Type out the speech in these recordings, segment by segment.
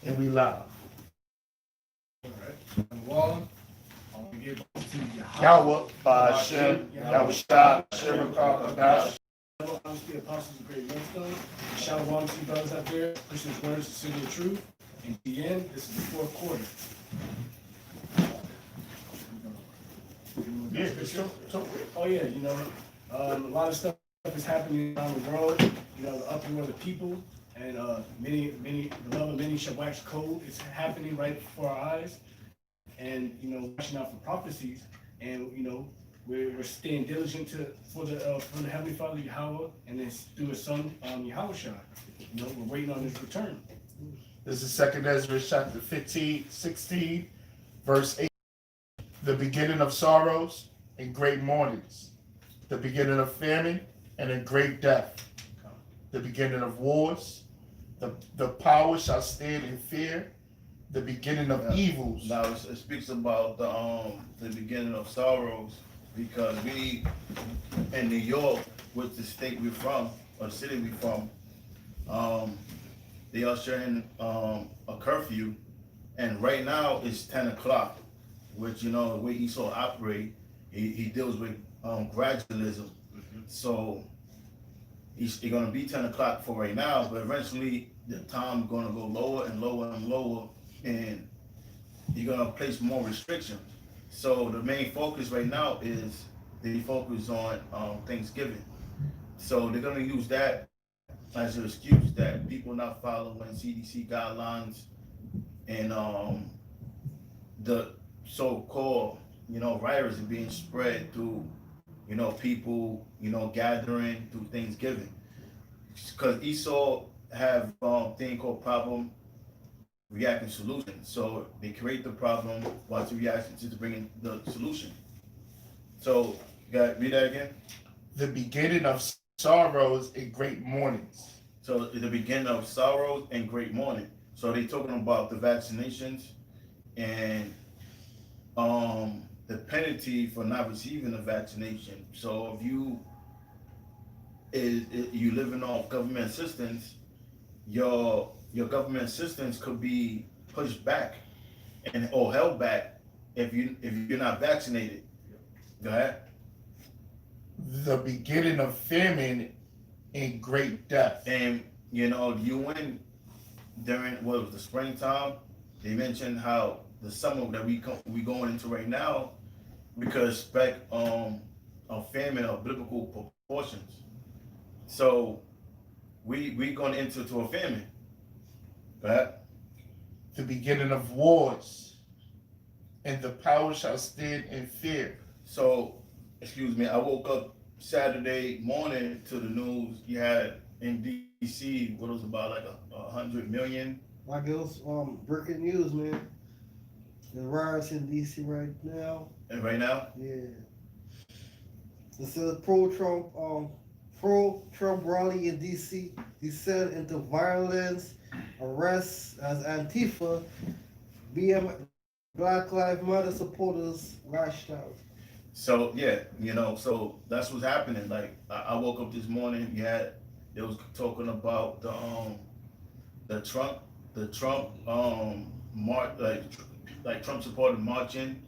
And we live. Alright. And one, I want to give to Yahweh, Ba'ashem, Yahweh Shah, Shem Kadash. Honesty, apostles of great millstone. Shalom to you brothers out there. Christians words, the city of truth. And again, this is the fourth quarter. Yeah, it's so. Oh yeah, a lot of stuff is happening around the world. The uproar of the people, and the love of many shall wax cold. It's happening right before our eyes, and watching out for prophecies, and we're staying diligent for the Heavenly Father Yahweh, and then through His Son Yahweh Shai. We're waiting on His return. This is 2 Ezra chapter 16, verse 8. The beginning of sorrows and great mournings, the beginning of famine and a great death, the beginning of wars, the power shall stand in fear, the beginning of evils. Now it speaks about the beginning of sorrows, because we in New York, which the state we're from, or the city we're from, they are sharing a curfew, and right now it's 10 o'clock, which the way Esau operate, he deals with gradualism. So it's going to be 10 o'clock for right now, but eventually the time is going to go lower and lower and lower, and you're going to place more restrictions. So the main focus right now is they focus on Thanksgiving. So they're going to use that as an excuse that people not following CDC guidelines, and the so-called virus is being spread through people gathering through Thanksgiving, because Esau have thing called problem reacting solution. So they create the problem while the reaction to bring in the solution. So you got read that again. The beginning of sorrows and great mournings. So the beginning of sorrows and great mourning. So they talking about the vaccinations and the penalty for not receiving a vaccination. So if you living off government assistance, your government assistance could be pushed back or held back if you're not vaccinated. Go ahead. The beginning of famine and great death. And UN during the springtime, they mentioned how the summer that we going into right now, we could expect a famine of biblical proportions. So we going into a famine. Go ahead. The beginning of wars, and the power shall stand in fear. So, excuse me, I woke up Saturday morning to the news. You had in DC, what was about like 100 million. Like it was breaking news, man. The riots in DC right now. And right now? Yeah. This is a pro-Trump rally in DC descend into violence, arrests as Antifa, Black Lives Matter supporters lashed out. So yeah, so that's what's happening. Like I woke up this morning, they was talking about the Trump march, like Trump supported marching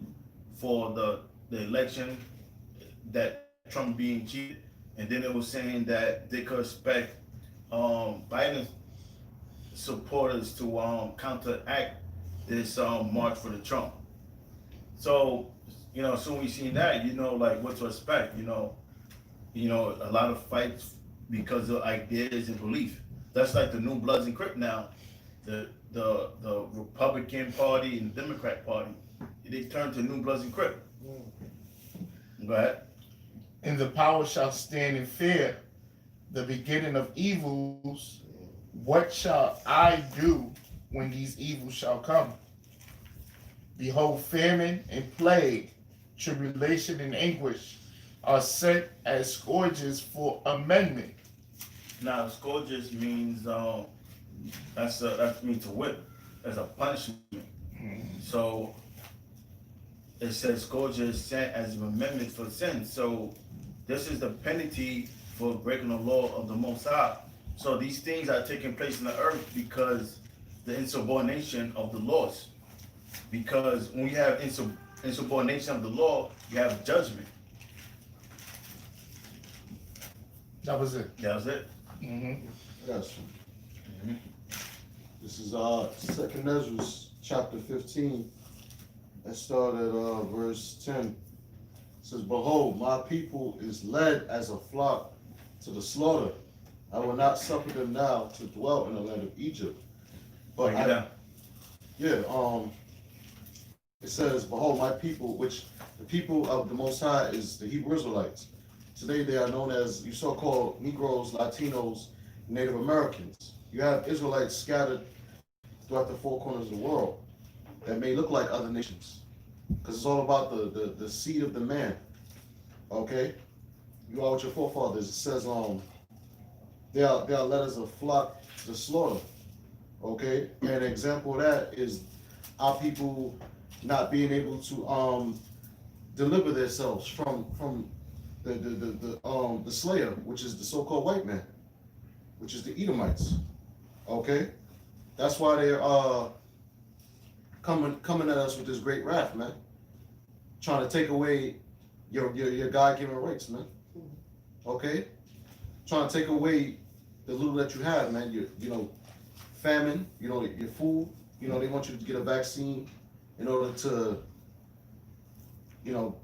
for the election, that Trump being cheated, and then it was saying that they could expect Biden supporters to counteract this march for the Trump. So soon we seen that, like what to expect. A lot of fights because of ideas and belief. That's like the new Bloods and Crips now. The Republican Party and the Democrat Party, they turned to new Bloods and Crips. Go ahead. And the power shall stand in fear, the beginning of evils. What shall I do when these evils shall come? Behold, famine and plague, tribulation and anguish are sent as scourges for amendment. Now, scourges means that means to whip as a punishment. So it says scourges sent as an amendment for sin. So this is the penalty for breaking the law of the Most High. So these things are taking place in the earth because the insubordination of the laws. Because when you have insubordination of the law, you have judgment. That was it. That was it. Mm-hmm. Yes. This is Second Ezra chapter 15. Let's start at verse 10. It says, "Behold, my people is led as a flock to the slaughter. I will not suffer them now to dwell in the land of Egypt." But Break it down. it says, "Behold, my people," which the people of the Most High is the Hebrew Israelites. Today they are known as you so-called Negroes, Latinos, Native Americans. You have Israelites scattered throughout the four corners of the world that may look like other nations, because it's all about the seed of the man. Okay, you are with your forefathers. It says they are led as a flock to slaughter. Okay, and an example of that is our people not being able to deliver themselves from the slayer, which is the so-called white man, which is the Edomites. Okay, that's why they're coming at us with this great wrath, man. Trying to take away your God-given rights, man. Okay, trying to take away the little that you have, man. You know, famine. You know, your food. You know, they want you to get a vaccine in order to, you know,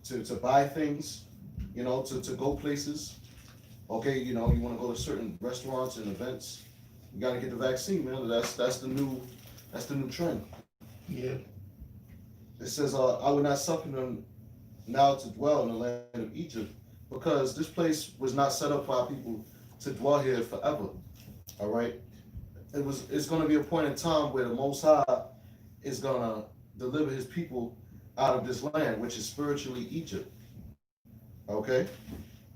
to buy things. You know, to go places. Okay, you know, you want to go to certain restaurants and events. You got to get the vaccine, man. That's the new trend. Yeah. It says, "I will not suffer them now to dwell in the land of Egypt, because this place was not set up for our people to dwell here forever." All right. It's going to be a point in time where the Most High is going to deliver His people out of this land, which is spiritually Egypt. Okay,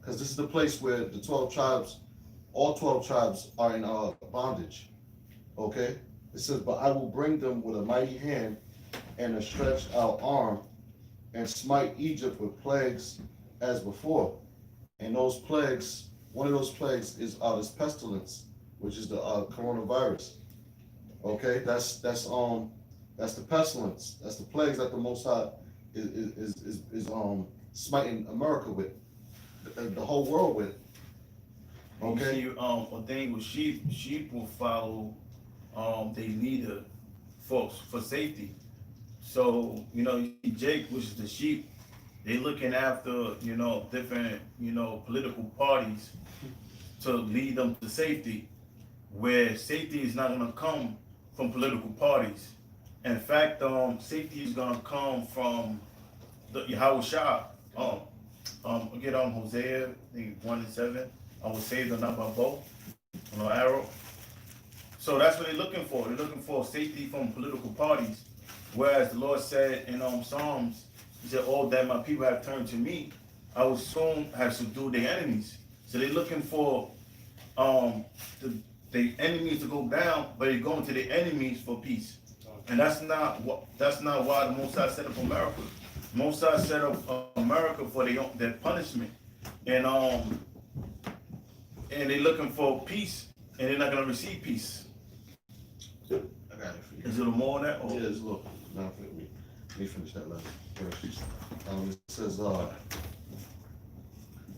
because this is the place where the 12 tribes, all 12 tribes, are in bondage. Okay, it says, "But I will bring them with a mighty hand and a stretched out arm, and smite Egypt with plagues as before." And those plagues, one of those plagues is this pestilence, which is the coronavirus. Okay, that's the pestilence. That's the plagues that the Most High is smiting America with, the whole world with. Okay. You see, a thing with sheep will follow their leader for safety. So, you know, you see Jake, which is the sheep, they looking after, you know, different, you know, political parties to lead them to safety, where safety is not gonna come from political parties. In fact, safety is gonna come from the Yahweh Shah. Get on Hosea, I think 1:7. I was saved and not by bow, no arrow. So that's what they're looking for. They're looking for safety from political parties. Whereas the Lord said in Psalms, He said, "All that my people have turned to me, I will soon have subdued their enemies." So they're looking for the enemies to go down, but they're going to the enemies for peace. And that's not why the Most High set up America. Most High set up America for their punishment, and they're looking for peace, and they're not gonna receive peace. I got it for you. Is it a more on that? Or? Yeah, it's a little. No, let me finish that last verse. It says,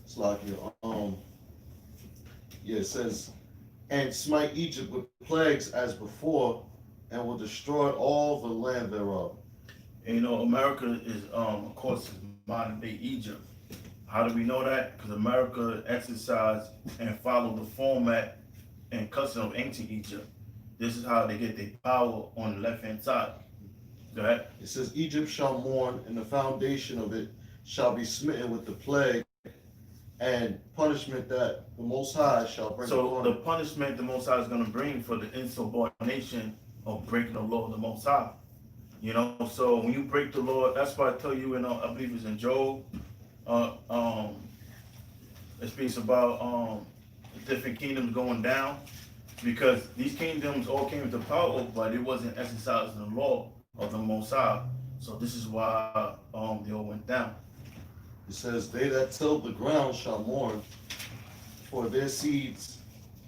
it's like it says, "And smite Egypt with plagues as before, and will destroy all the land thereof." And, you know, America is, of course, modern day Egypt. How do we know that? Because America exercised and followed the format and custom of ancient Egypt. This is how they get their power on the left-hand side. Go ahead. It says, "Egypt shall mourn, and the foundation of it shall be smitten with the plague and punishment that the Most High shall bring So upon the it." punishment the Most High is going to bring for the insubordination of breaking the law of the Most High. You know, so when you break the law, that's why I tell you in, I believe it's in Job, it speaks about different kingdoms going down, because these kingdoms all came into power, but it wasn't exercising the law of the Most High. So this is why they all went down. It says, "They that till the ground shall mourn, for their seeds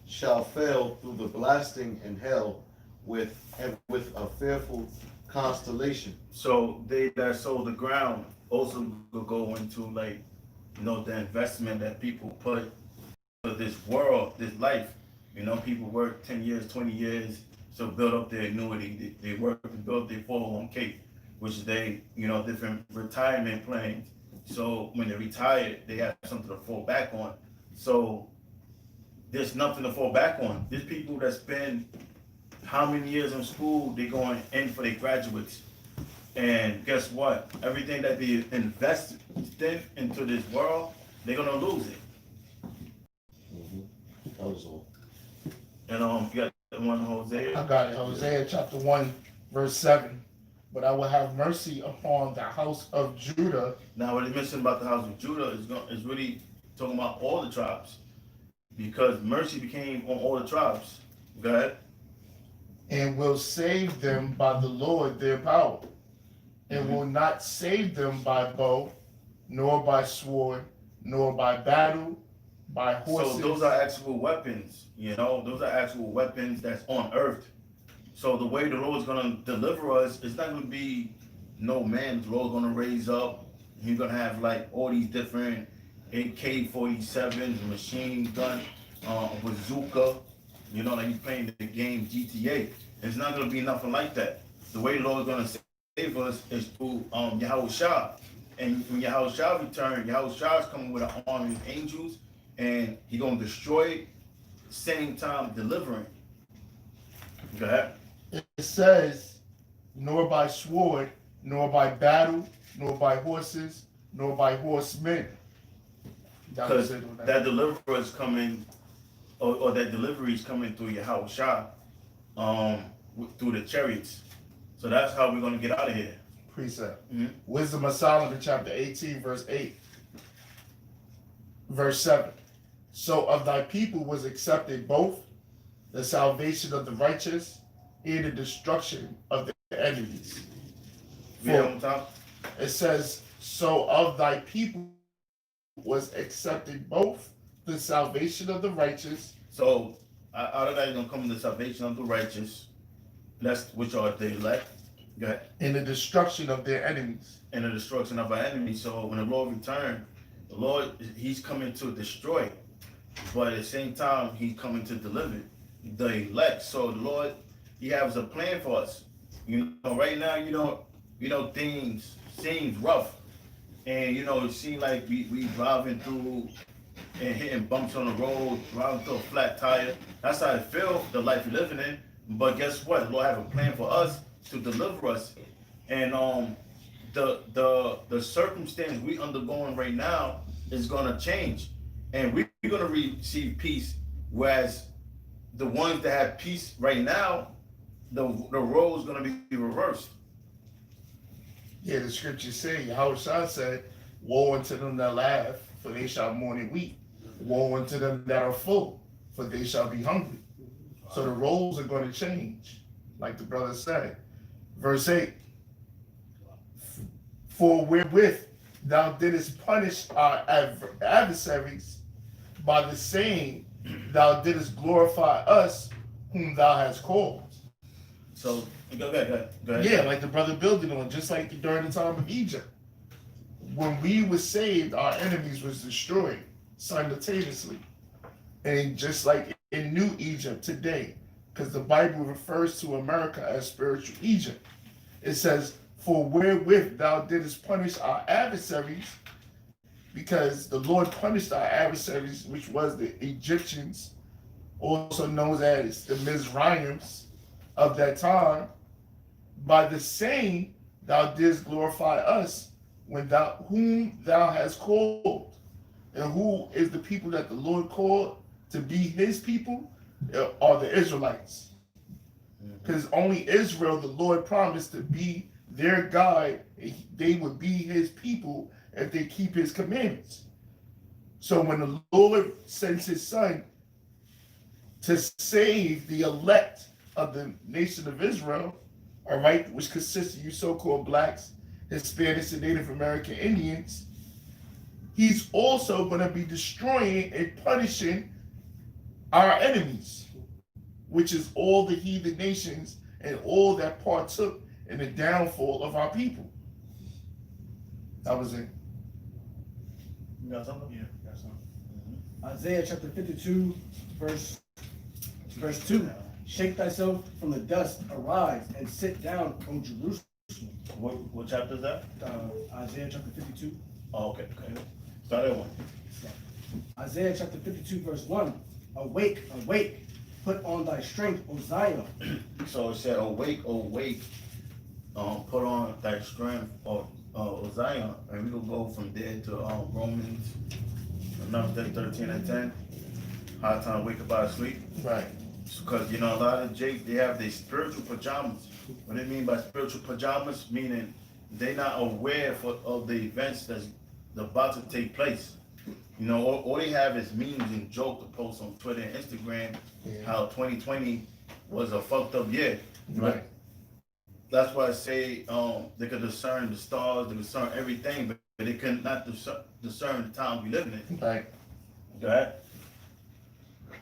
shall fail through the blasting and hail, with a fearful constellation. So they that sow the ground also will go into like, the investment that people put for this world, this life. People work 10 years, 20 years to build up their annuity. They work to build up their 401k, which they, different retirement plans. So when they retire, they have something to fall back on. So there's nothing to fall back on. There's people that spend how many years in school, they going in for their graduates. And guess what? Everything that they invested into this world, they're gonna lose it. That was all. And you got the one Hosea. I got it. Hosea chapter 1, verse 7. But I will have mercy upon the house of Judah. Now, what it mentioned about the house of Judah is really talking about all the tribes, because mercy became on all the tribes. Go ahead. And will save them by the Lord their power, and will not save them by bow, nor by sword, nor by battle, by horses. So those are actual weapons, those are actual weapons that's on earth. So the way the Lord's gonna deliver us, it's not gonna be no man. The Lord's gonna raise up. He's gonna have like all these different AK-47s, machine gun, bazooka. Like he's playing the game GTA. It's not gonna be nothing like that. The way the Lord's gonna save us is through Yahweh Shah. And when Yahweh Shah return, Yahweh Shah is coming with an army of angels, and he gonna destroy, same time delivering. Go ahead. It says, nor by sword, nor by battle, nor by horses, nor by horsemen. Because that deliverer is coming, or that delivery is coming through Yahweh Shah, through the chariots. So that's how we're gonna get out of here. Precept. Mhm. Wisdom of Solomon, chapter 18, verse 8. Verse 7. So of thy people was accepted both the salvation of the righteous and the destruction of their enemies. Read it on top. It says, so of thy people was accepted both the salvation of the righteous. So out of that is gonna come the salvation of the righteous, which are the elect. Go ahead. And the destruction of their enemies. And the destruction of our enemies. So when the Lord returns, the Lord, he's coming to destroy, but at the same time, he's coming to deliver the elect. So the Lord, he has a plan for us. Right now, things seems rough. And, it seems like we driving through and hitting bumps on the road, driving through a flat tire. That's how I feel, the life we're living in. But guess what? The Lord have a plan for us to deliver us. And the circumstance we undergoing right now is gonna change. And we're gonna receive peace, whereas the ones that have peace right now, the role is gonna be reversed. Yeah, the scriptures say, Yahweh Shah said, woe unto them that laugh, for they shall mourn and weep. Woe unto them that are full, for they shall be hungry. So the roles are going to change, like the brother said. Verse 8, for wherewith thou didst punish our adversaries, by the same thou didst glorify us whom thou hast called. So go ahead. Yeah, like the brother building on, just like during the time of Egypt. When we were saved, our enemies was destroyed simultaneously. And just like in New Egypt today, because the Bible refers to America as spiritual Egypt. It says, for wherewith thou didst punish our adversaries, because the Lord punished our adversaries, which was the Egyptians, also known as the Mizraims of that time. By the same thou didst glorify us, whom thou hast called. And who is the people that the Lord called to be his people? Are the Israelites. Because only Israel, the Lord promised to be their guide. They would be his people if they keep his commandments. So when the Lord sends his son to save the elect of the nation of Israel, all right, which consists of you so-called blacks, Hispanics, and Native American Indians, he's also going to be destroying and punishing our enemies. which is all the heathen nations and all that partook in the downfall of our people. That was it. You got something? Yeah, that's all. Isaiah chapter 52, verse 2. Shake thyself from the dust, arise and sit down, O Jerusalem. What chapter is that? Isaiah chapter 52. Oh, okay. Start at one. Isaiah chapter 52, verse 1. Awake, awake, put on thy strength, O Zion. So it said, awake, awake, put on thy strength, O Zion. And we will go from there to Romans, another 13 and 10. High time, wake up out of sleep. Right. Because, you know, a lot of Jakes, they have their spiritual pajamas. What they mean by spiritual pajamas? Meaning they're not aware of the events that's about to take place. You know, all they have is memes and jokes to post on Twitter and Instagram, how 2020 was a fucked up year. Right. That's why I say they could discern the stars, they discern everything, but they could not discern the time we live in. Right. Go ahead.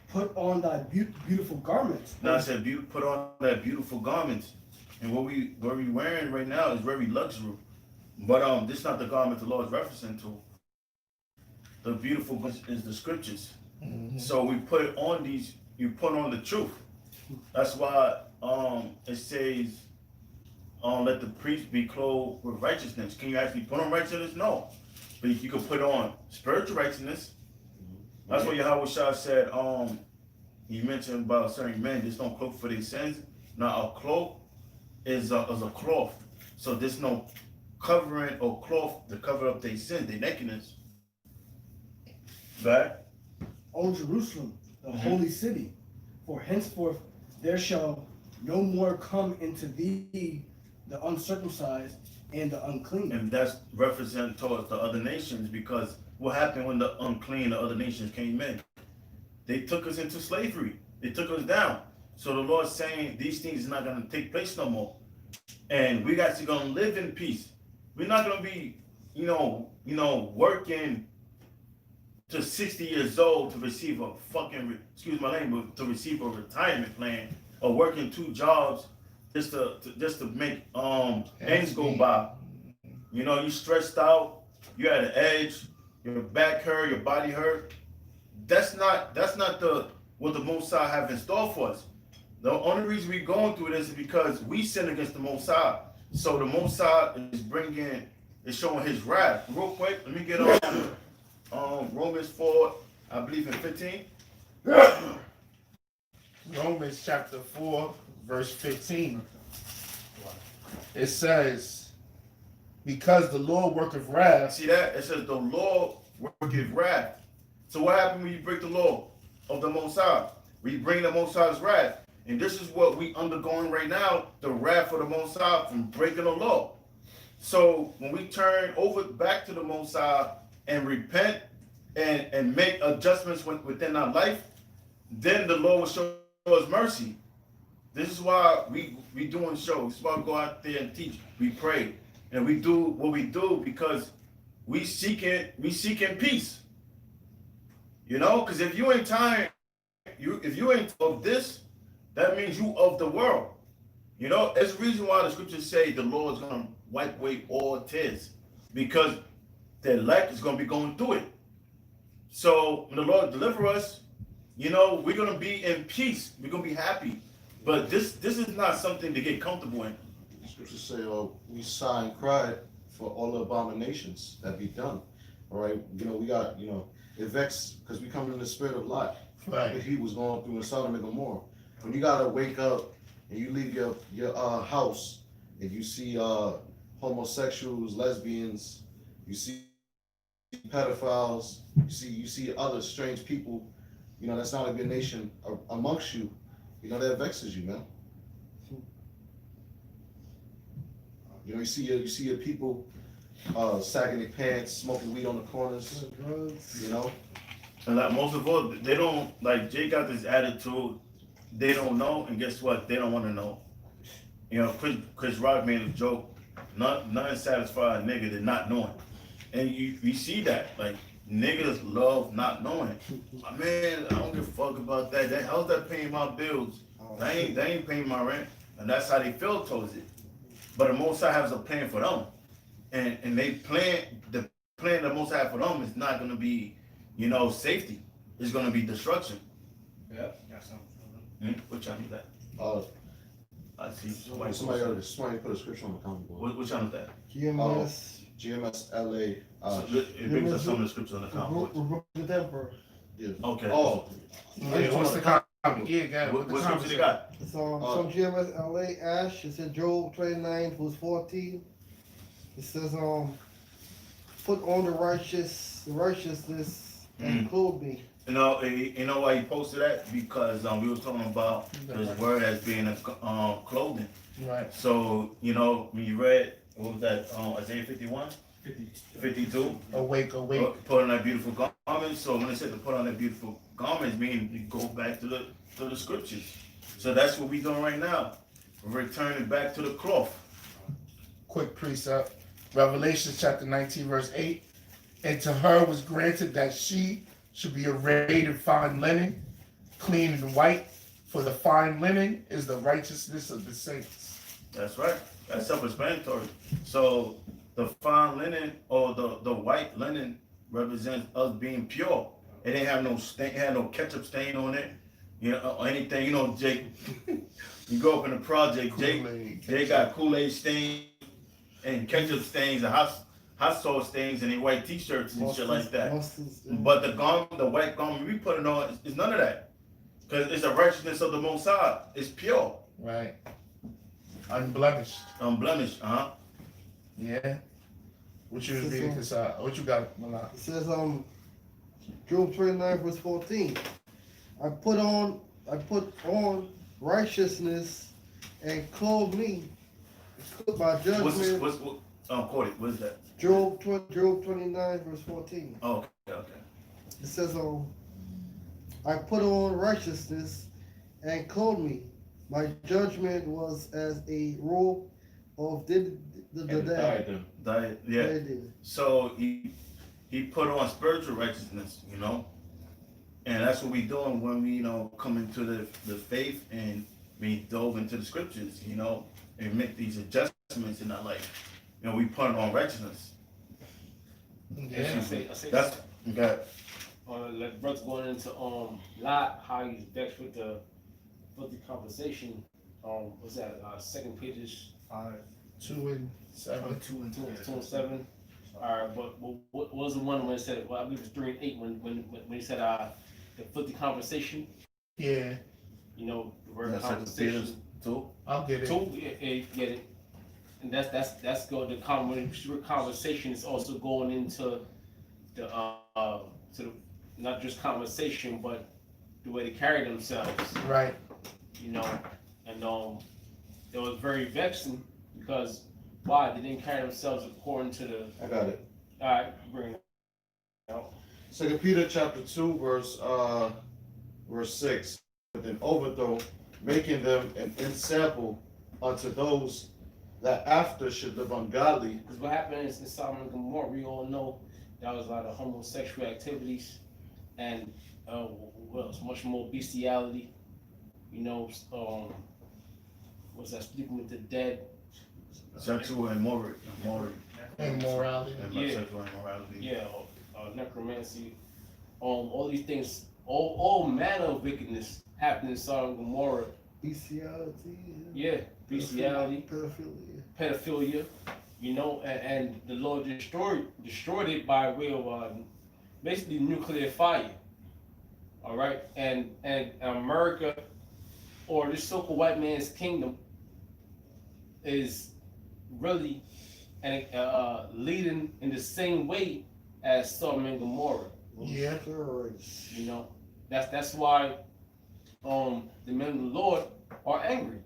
Put on thy beautiful garments. Now I said, put on that beautiful garments, and what we wearing right now is very luxury. But this is not the garment the Lord is referencing to. The beautiful is the scriptures. Mm-hmm. So we put on these. You put on the truth. That's why it says, let the priest be clothed with righteousness. Can you actually put on righteousness? No, but you can put on spiritual righteousness. That's what Yahweh Shah said. He mentioned about certain men, there's no cloak for their sins. Now a cloak is a cloth. So there's no covering or cloth to cover up their sins, their nakedness. Right? O Jerusalem, the holy city, for henceforth there shall no more come into thee the uncircumcised and the unclean. And that's represent towards the other nations, because what happened when the unclean, the other nations came in? They took us into slavery. They took us down. So the Lord's saying these things are not going to take place no more. And we actually going to live in peace. We're not going to be, working to 60 years old to receive a fucking, excuse my language, to receive a retirement plan, or working 2 jobs just to make ends go by. You know, you stressed out, you at an edge, your back hurt, your body hurt. That's not what the Most High have in store for us. The only reason we're going through this is because we sin against the Most High. So the Most High is showing his wrath. Real quick, let me get on Romans 4, I believe in 15. Romans chapter 4, verse 15. It says, because the Lord worketh wrath. See that? It says the Lord worketh wrath. So what happens when you break the law of the Most High? We bring the Most High's wrath. And this is what we undergoing right now, the wrath of the Most High from breaking the law. So when we turn over back to the Most High and repent and make adjustments within our life, then the Lord will show us mercy. This is why we doing shows. This is why we go out there and teach. We pray. And we do what we do because we seeking peace. You know, because if you ain't tired, if you ain't of this, that means you of the world. You know, it's the reason why the scriptures say the Lord is going to wipe away all tears, because the elect is going to be going through it. So when the Lord deliver us, you know, we're going to be in peace. We're going to be happy. But this is not something to get comfortable in. The scriptures say, we sigh and cry for all the abominations that be done. All right, we got, it vexed because we come in the spirit of Lot. Right. What he was going through in Sodom and Gomorrah. When you gotta wake up and you leave your house and you see homosexuals, lesbians, you see pedophiles, you see other strange people, that's not a good nation amongst you, that vexes you, man. You see your people sagging their pants, smoking weed on the corners, And like most of all, they don't, like Jay got this attitude, they don't know, and guess what? They don't want to know. Chris Rock made a joke, nothing satisfied a nigga than not knowing. And you see that, like, niggas love not knowing. Man, I don't give a fuck about that. How's that paying my bills? They ain't paying my rent, and that's how they feel towards it. But the Most High has a plan for them, and the plan the Most High for them is not gonna be, safety. It's gonna be destruction. Yeah, got something. What channel is that? I see. Somebody put a scripture on the comment board. What channel is that? GMS. GMS LA. It brings us some of the scriptures on the comment board. The Emperor. Yeah. Okay. Oh, Yeah, what's the comment? Yeah, got What scripture they got? It's from GMS LA Ash. It said Job 29 verse 14. It says put on the righteousness and clothe me. You know why he posted that? Because we were talking about his word as being clothing. Right. So, when you read, what was that, Isaiah 51? 52? Awake. Put on that beautiful garment. So when it said to put on that beautiful garment, it means you go back to the scriptures. So that's what we're doing right now. We're returning back to the cloth. Quick precept. Revelation chapter 19 verse 8. And to her was granted that she should be arrayed in fine linen, clean and white, for the fine linen is the righteousness of the saints. That's right. That's self-explanatory. So the fine linen or the white linen represents us being pure. It didn't have no stain, it had no ketchup stain on it, or anything. Jake, you go up in the project, Jake got Kool-Aid stain and ketchup stains and hot sauce stains and they white t-shirts and shit like that. But the white garment we put it on is none of that. Because it's the righteousness of the Most High. It's pure. Right. Unblemished. Unblemished, Yeah. What you was reading, what you got, Malak? It says Job 29 verse 14. I put on righteousness and clothe me. My judgment. Quote it. What is that? Job 29 verse 14. Oh, okay. It says I put on righteousness and clothe me. My judgment was as a robe of the dead. Yeah. So he put on spiritual righteousness, and that's what we're doing when we, come into the faith and we dove into the scriptures, and make these adjustments in our life. We put on righteousness. Yeah. I say That's okay. Like brother going into Lot, how he's vexed with the conversation. What's that? Second Pages 5, 2 and 7. 2 and 2 and 7. Alright, but what was the one when it said? Well, I believe it's 3 and 8 when he said the filthy conversation. Yeah. The word That's conversation. I'll get it. 2, get it. And that's going the conversation is also going into the to the, not just conversation but the way they carry themselves. Right. And it was very vexing because why they didn't carry themselves according to the. I got it. All right, bring it out. 2 Peter chapter 2 verse 6. With an overthrow, making them an ensample unto those that after should live ungodly. Because what happened is in Sodom and Gomorrah, we all know that was a lot of homosexual activities and much more bestiality. What's that? Sleeping with the dead. Sexual immorality. Immorality. Sexual immorality. Yeah, necromancy. All these things, all manner of wickedness happened in Sodom and Gomorrah. Bestiality. Yeah, bestiality, pedophilia. pedophilia, and the Lord destroyed it by way of basically nuclear fire. All right, and America, or this so-called white man's kingdom, is really leading in the same way as Sodom and Gomorrah. Yeah. That's why the men of the Lord are angry.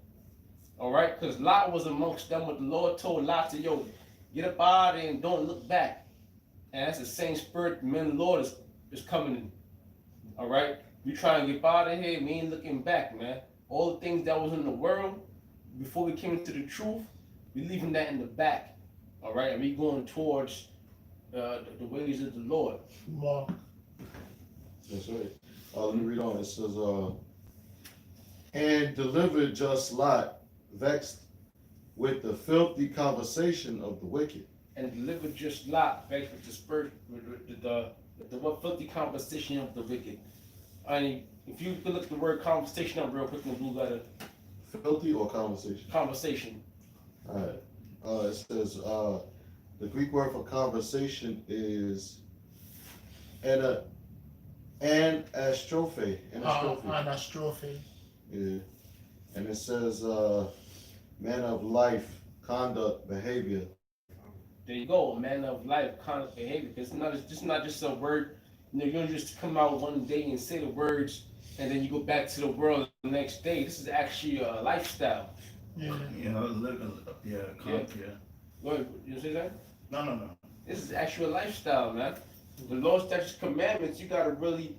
All right, because Lot was amongst them. What the Lord told Lot to get up out of there and don't look back. And that's the same spirit the men of the Lord is coming in. All right, we try and get out of here. We ain't looking back, man. All the things that was in the world before we came into the truth, we leaving that in the back. All right, and we going towards the ways of the Lord. Mark. That's right. Let me read on. It says, And delivered just Lot, vexed with the filthy conversation of the wicked. And delivered just Lot back with the spirit, with the what filthy conversation of the wicked. I mean, if you could look the word conversation up real quick in the blue letter, Filthy or conversation? conversation. Alright. It says the Greek word for conversation is anastrophe. Anastrophe. Anastrophe. Yeah. And it says manner of life, conduct, behavior. There you go, a man of life, conduct, behavior. It's not just a word. You know, you don't just come out one day and say the words, and then you go back to the world the next day. This is actually a lifestyle. Yeah. You know, yeah. Go ahead, you say that? No. This is actually a lifestyle, man. The law, statutes, commandments. You gotta really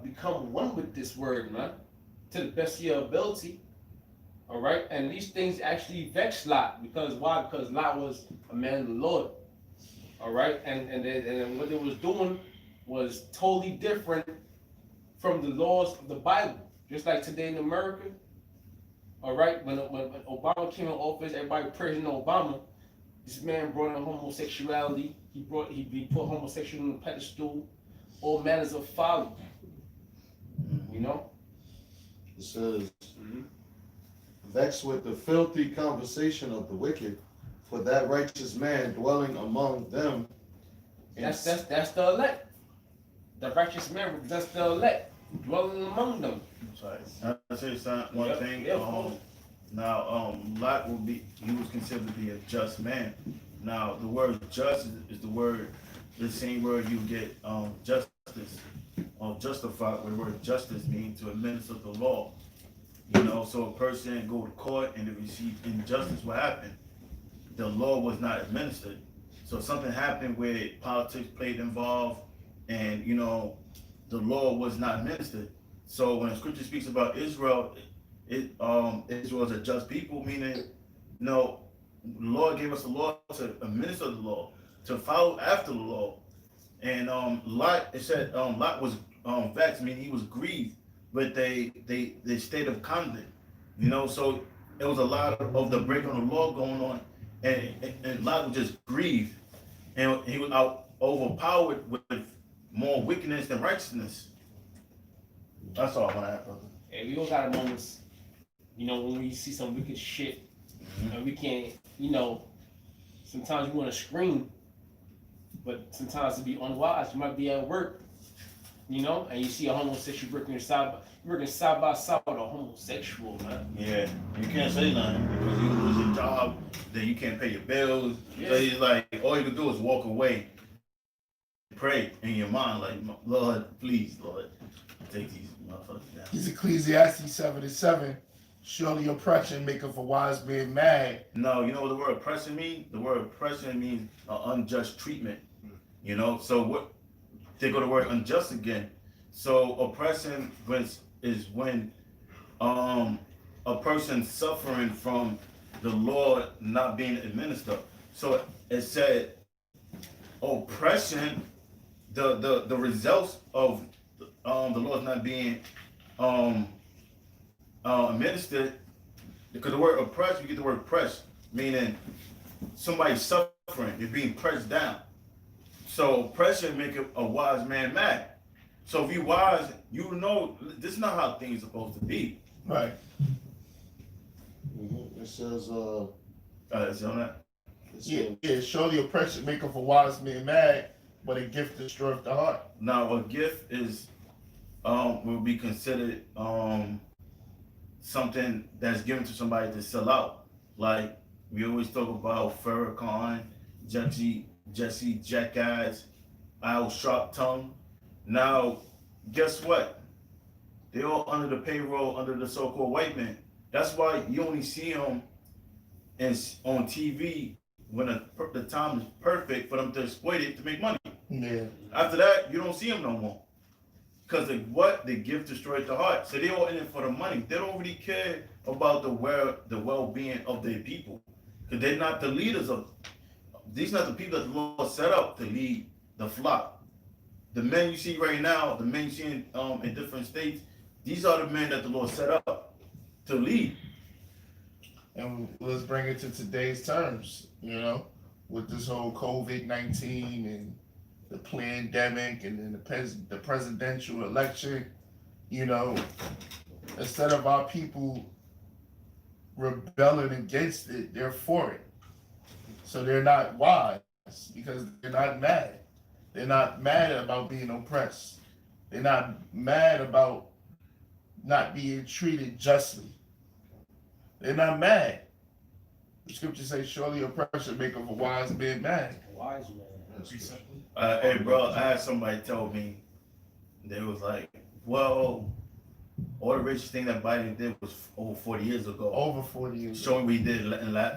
become one with this word, man, to the best of your ability. All right, and these things actually vexed Lot because why? Because Lot was a man of the Lord. All right, and what they was doing was totally different from the laws of the Bible. Just like today in America. All right, when Obama came in office, everybody praising Obama. This man brought in homosexuality. He put homosexuality on the pedestal. All manners of folly. You know. It says vexed with the filthy conversation of the wicked, for that righteous man dwelling among them. That's the elect. The righteous man represents the elect, dwelling among them. Sorry. I'll say one Yep, thing. yep, of course. Lot he was considered to be a just man. Now, the word just is the same word you get justice, or justified, where the word justice means to administer the law. You know, so a person go to court and they receive injustice. What happened? The law was not administered. So something happened where politics played involved, and you know, the law was not administered. So when the scripture speaks about Israel, Israel is a just people, meaning, no, the Lord gave us a law to administer the law, to follow after the law. And Lot, it said Lot was vexed, meaning he was grieved with the state of conduct. You know, so it was a lot of the breaking of the law going on, and Lot was just grieved, and he was overpowered with more wickedness than righteousness. That's all I want to add, brother. And we all got moments, you know, when we see some wicked shit, and we can't, you know, sometimes we want to scream, but sometimes to be unwise, you might be at work, you know, and you see a homosexual working side by side with a homosexual, man. Yeah, you can't say nothing because you lose your job, then you can't pay your bills. Yeah. So it's like all you can do is walk away, pray in your mind, like, Lord, please, Lord, take these motherfuckers down. He's Ecclesiastes 7:7. Surely oppression maketh a wise man mad. No, you know what the word oppression means? The word oppression means unjust treatment. You know, so what? They go to the word unjust again. So oppression is when a person suffering from the law not being administered. So it said oppression, the results of the laws not being administered, because the word oppressed, you get the word press, meaning somebody's suffering, they're being pressed down. So oppression make a wise man mad. So if you wise, you know this is not how things are supposed to be. Right. It says See on that? Yeah, surely oppression maketh a wise man mad, but a gift destroyeth the heart. Now a gift is will be considered something that's given to somebody to sell out. Like we always talk about Farrakhan, Jesse Jackass, Al Sharptongue. Now, guess what? They're all under the payroll, under the so-called white man. That's why you only see them on TV when the time is perfect for them to exploit it to make money. Yeah. After that, you don't see them no more. Because the gift destroyed the heart. So they all in it for the money. They don't really care about the well-being of their people. Because they're not the leaders of. These are not the people that the Lord set up to lead the flock. The men you see right now, the men you see in different states, these are the men that the Lord set up to lead. And let's bring it to today's terms, with this whole COVID-19 and the pandemic and then the presidential election, instead of our people rebelling against it, they're for it. So they're not wise because they're not mad. They're not mad about being oppressed. They're not mad about not being treated justly. They're not mad. The scripture says, surely oppression make of a wise man mad. Wise man. Hey, bro, I had somebody tell me, they was like, well, all the racist thing that Biden did was over 40 years ago. Over 40 years. Show me what he did,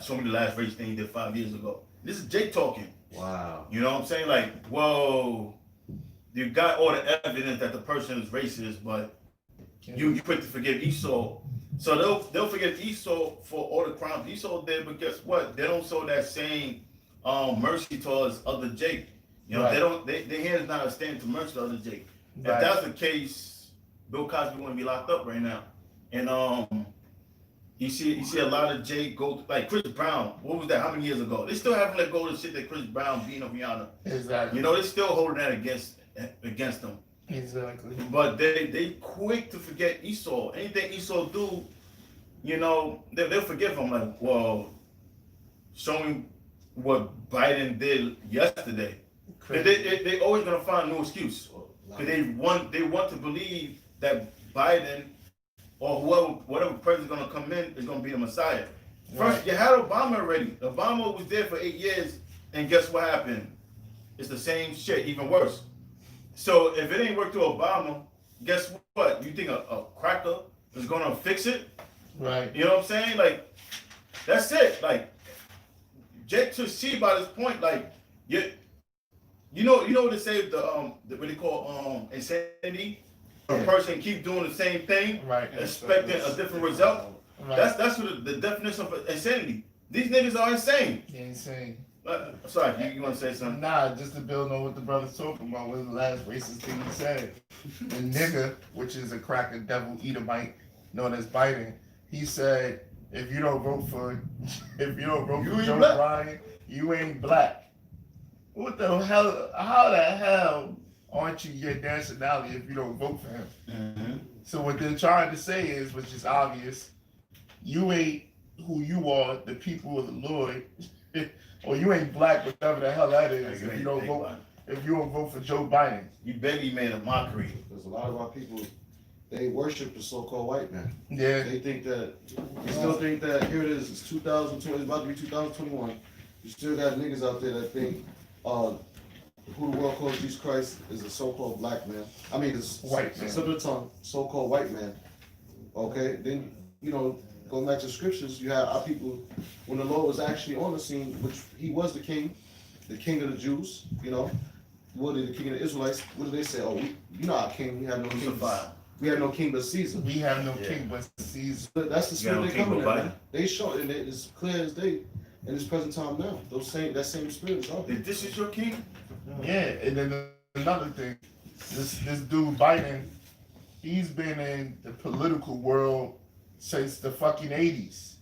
show me the last racist thing he did 5 years ago. This is Jake talking. Wow. You know what I'm saying? Like, whoa, you got all the evidence that the person is racist, but you quick to forgive Esau. So they'll forgive Esau for all the crimes Esau did, but guess what? They don't show that same mercy towards other Jake. Right. Their hands not extended to mercy to other Jake. Right. If that's the case, Bill Cosby wouldn't be locked up right now. And you see a lot of Jake go, like Chris Brown. What was that? How many years ago? They still haven't let go of the shit that Chris Brown beat up Rihanna. Exactly. They're still holding that against them. Exactly. But they quick to forget Esau. Anything Esau do, they'll forgive him. Like, well, show me what Biden did yesterday. They always gonna find a new excuse. Because they want to believe that Biden or whatever president's gonna come in is gonna be the Messiah. First, Right. you had Obama already. Obama was there for 8 years, and guess what happened? It's the same shit, even worse. So if it ain't worked to Obama, guess what? You think a cracker is gonna fix it? Right. You know what I'm saying? Like, that's it. Like, Jake to see by this point, like, you know what they say, what they call insanity? A person keep doing the same thing, Right. expecting a different result. Right. That's what the definition of insanity. These niggas are insane. You ain't saying. Sorry, you want to say something? Nah, just to build on what the brother's talking about, was the last racist thing he said. The nigga, which is a cracker devil Edomite known as Biden, he said, if you don't vote for Joe Biden, you ain't black. What the hell? How the hell aren't you your nationality if you don't vote for him? Mm-hmm. So what they're trying to say is, which is obvious, you ain't who you are, the people of the Lord, or you ain't black, whatever the hell that is. If you don't vote for Joe Biden, You barely made a mockery. There's a lot of our people, they worship the so-called white man. yeah, They think that, you still think that, here it is, it's 2020, it's about to be 2021. You still got niggas out there that think, who the world calls Jesus Christ is a so-called black man. I mean, it's White man. simple tongue, so-called white man. Okay, then, going back to the scriptures, you have our people, when the Lord was actually on the scene, which he was the king of the Jews, what did the king of the Israelites, what did they say? Oh, you're not our king, we have no king. Crucified. We have no king but Caesar. we have no Yeah. king but Caesar. But that's the Yeah, spirit no they king coming but in, man. They show it, and it's clear as day in this present time now. That same spirit is out there. This is your king? Yeah, and then another thing, this dude Biden, he's been in the political world since the fucking 80s.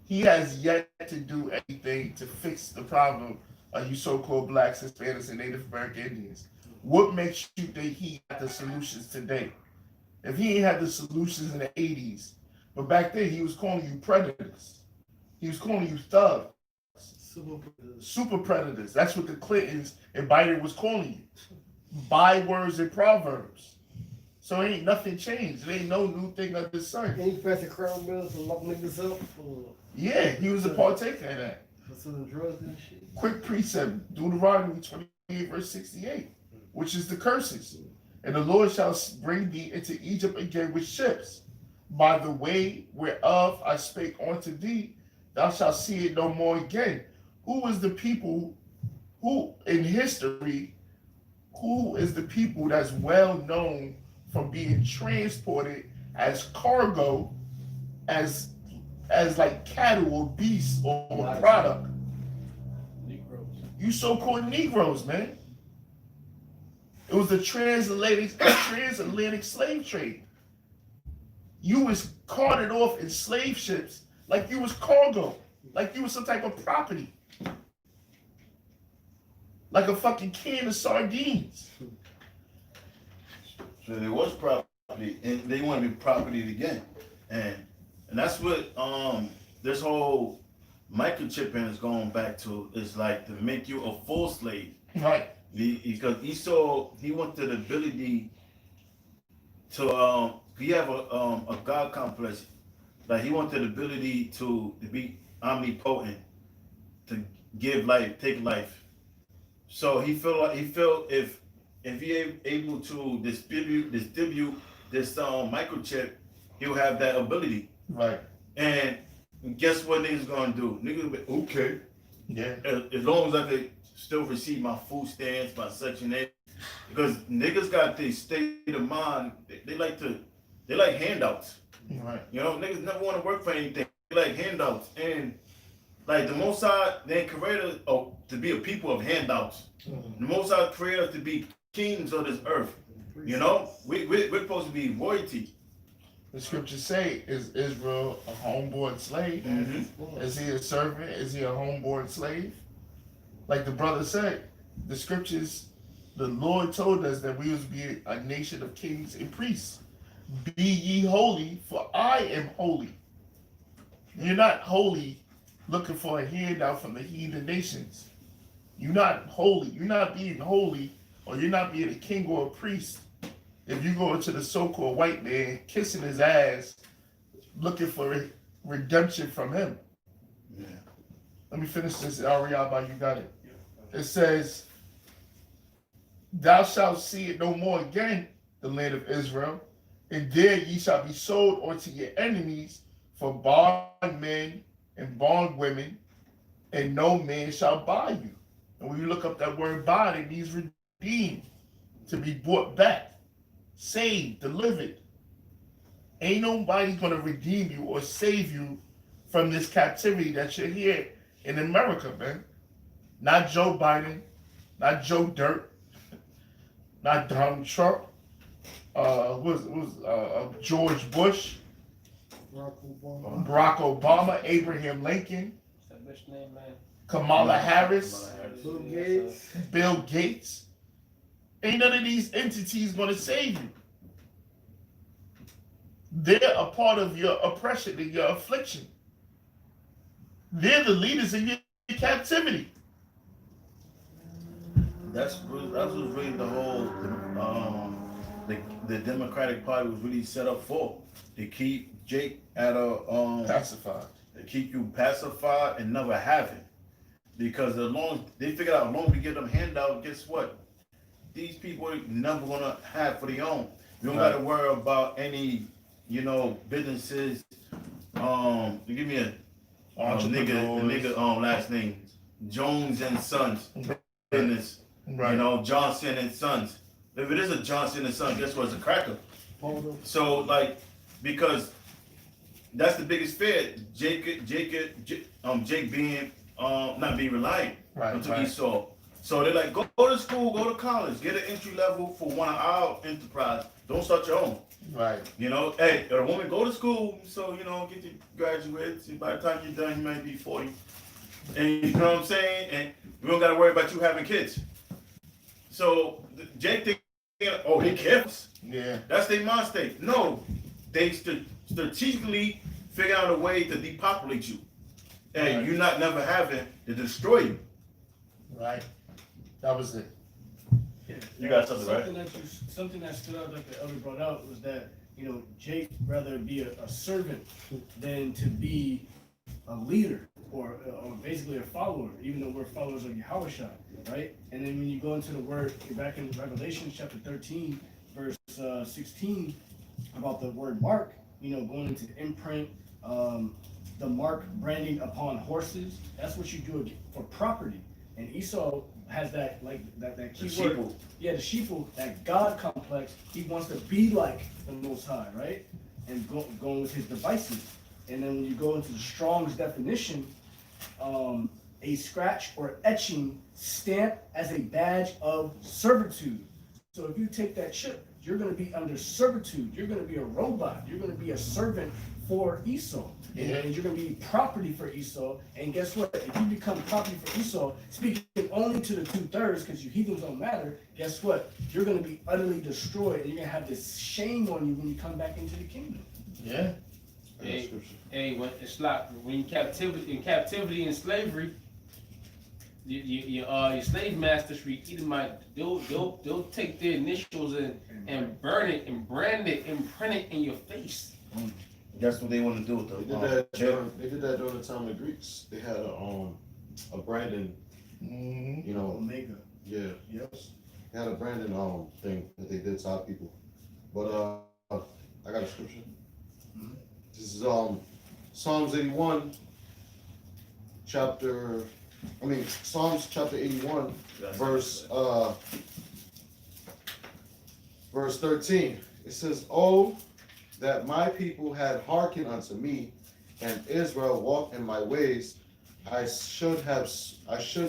He has yet to do anything to fix the problem of you so-called blacks, Hispanics, and Native American Indians. What makes you think he got the solutions today? If he ain't had the solutions in the 80s, but back then he was calling you predators. He was calling you thugs. Super predators. That's what the Clintons and Biden was calling you. Bywords and proverbs. So ain't nothing changed. There ain't no new thing under the sun. Any fancy crown bills to lock niggas up Yeah, he was a partaker in that. for selling drugs and shit? Quick precept, Deuteronomy 28 verse 68, which is the curses. And the Lord shall bring thee into Egypt again with ships. By the way whereof I spake unto thee, thou shalt see it no more again. Who is the people who in history, who is the people that's well known from being transported as cargo, as like cattle or beasts or product? Negroes. You so-called Negroes, man. It was the transatlantic slave trade. You was carted off in slave ships like you was cargo, like you was some type of property, like a fucking can of sardines. So there was property, and they want to be property again, and that's what this whole microchipping is going back to. Is like to make you a full slave. Right. Because he wanted the ability to he have a God complex, like he wanted the ability to be omnipotent, to give life, take life. So he felt if he able to distribute this microchip, he'll have that ability. Right. And guess what niggas gonna do? Niggas be okay. Yeah. As long as I could still receive my food stamps, my Section 8, because niggas got this state of mind. They like handouts. Right. You know, niggas never want to work for anything. They like handouts, and like the Most High, they created to be a people of handouts. The Most High created us to be kings of this earth. You know, we're supposed to be royalty. The scriptures say, is Israel a homeborn slave? Mm-hmm. Is he a servant? Is he a homeborn slave? Like the brother said, the scriptures, the Lord told us that we was be a nation of kings and priests. Be ye holy, for I am holy. You're not holy looking for a handout from the heathen nations. You're not holy. You're not being holy, or you're not being a king or a priest if you go into the so-called white man, kissing his ass, looking for redemption from him. Yeah. Let me finish this, Ariaba, you got it. It says, thou shalt see it no more again, the land of Israel, and there ye shall be sold unto your enemies for bondmen and bondwomen, and no man shall buy you. And when you look up that word bond, it means redeemed, to be bought back, saved, delivered. Ain't nobody gonna redeem you or save you from this captivity that you're here in America, man. Not Joe Biden, not Joe Dirt, not Donald Trump, George Bush, Barack Obama, Abraham Lincoln, What's that bitch name, man? Kamala Harris, Bill Gates. Bill Gates. Ain't none of these entities gonna save you. They're a part of your oppression and your affliction. They're the leaders in your captivity. That's what's really the whole the Democratic Party was really set up for. To keep Jake at a Pacified. to keep you pacified and never having. Because as long as they figured out, as long as we get them handout, guess what? These people are never gonna have for their own. You don't gotta worry about any, businesses. Give me a nigga last name, Jones and Sons business. Right. Johnson and Sons. If it is a Johnson and Sons, guess what? It's a cracker. So because that's the biggest fear. Jake being not being reliant until Esau. So they're like, go to school, go to college, get an entry level for one of our enterprise. Don't start your own. Right. Hey, a woman go to school, so get your graduates. By the time you're done, you might be 40. And you know what I'm saying? And we don't gotta worry about you having kids. So Jake thinking, he cares. Yeah. That's their mind state. No, they strategically figure out a way to depopulate you. And Right. you're not never having to destroy you. Right. That was it. You got something, right? Something that stood out, like the elder brought out, was that Jake rather be a servant than to be a leader or basically a follower, even though we're followers of Yahushua, right? And then when you go into the word back in Revelation chapter 13, verse 16, about the word mark, going into the imprint, the mark branding upon horses. That's what you do for property. And Esau has that key word. sheeple. Yeah, the sheeple, that God complex. He wants to be like the Most High, right? And going with his devices. And then when you go into the Strong's definition, a scratch or etching stamped as a badge of servitude. So if you take that chip you're going to be under servitude. You're going to be a robot. You're going to be a servant for Esau. Yeah. And you're going to be property for Esau. And guess what? If you become property for Esau, speaking only to the 2/3, because you heathens don't matter, guess what? You're going to be utterly destroyed. And you're going to have this shame on you when you come back into the kingdom. Yeah. I got scripture. Hey, when it's like when you captivity and slavery, your slave masters, they'll take their initials and burn it and brand it and print it in your face. That's what they want to do with They the did that. chip. They did that during the time of the Greeks. They had a Brandon. Mm-hmm. You know, Omega. yeah, Yes. they had a Brandon thing that they did to our people. But I got a scripture. Mhm. This is Psalms 81, Psalms chapter 81, verse 13. It says, "Oh, that my people had hearkened unto me, and Israel walked in my ways, I should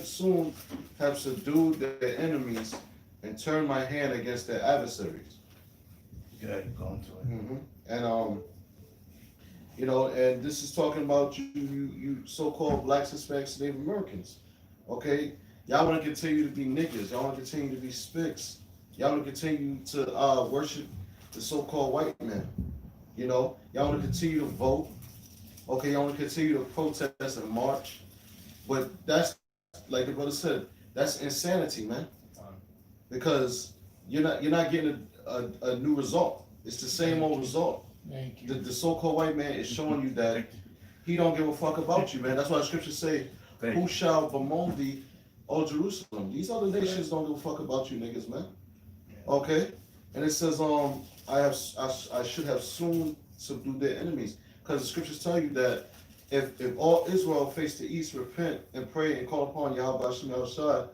soon have subdued their enemies and turned my hand against their adversaries." Good, go into it. And you know, and this is talking about you so-called blacks, Hispanics, Native Americans. Okay, y'all want to continue to be niggas. Y'all want to continue to be spics. Y'all want to continue to worship the so-called white man. You know, y'all want to continue to vote. Okay, y'all want to continue to protest and march. But that's, like the brother said, that's insanity, man. Because you're not getting a new result. It's the same old result. Thank you. The so-called white man is showing you that he don't give a fuck about you, man. That's why the scriptures say, "Who shall bemoan thee, O Jerusalem?" These other nations don't give a fuck about you niggas, man. Okay? And it says, I should have soon subdued their enemies. Because the scriptures tell you that if all Israel face the east, repent and pray and call upon Yahweh Hashem Yahushua,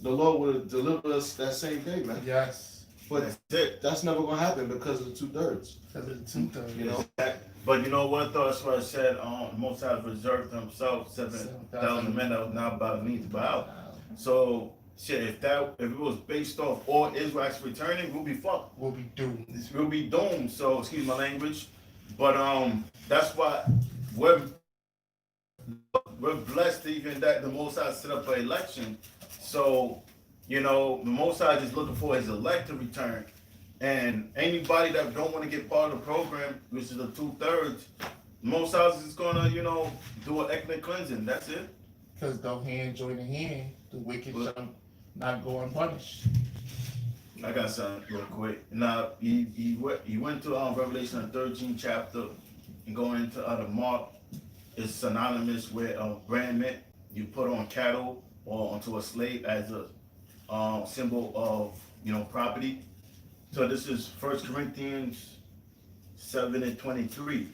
the Lord would deliver us that same day, man. Yes. But That's it. that's never gonna happen because of the 2/3. Because of the 2/3. You know? But you know what though, that's why it said Most High reserved himself 7,000 men that was not by the need to bow out. So shit, if it was based off all Israelites returning, we'll be fucked. We'll be doomed. We'll be doomed. So excuse my language. But that's why we're blessed even that the Most High set up an election. So, you know, the Most High is looking for his elect to return. And anybody that don't want to get part of the program, which is the 2/3, Most High is gonna, you know, do an ethnic cleansing. That's it. Because though hand join the hand, the wicked shall not go unpunished. I got something real quick. Now he went to Revelation the 13th chapter and going into the mark is synonymous with brandment. You put on cattle or onto a slave as a symbol of, you know, property. So this is 1 Corinthians 7:23.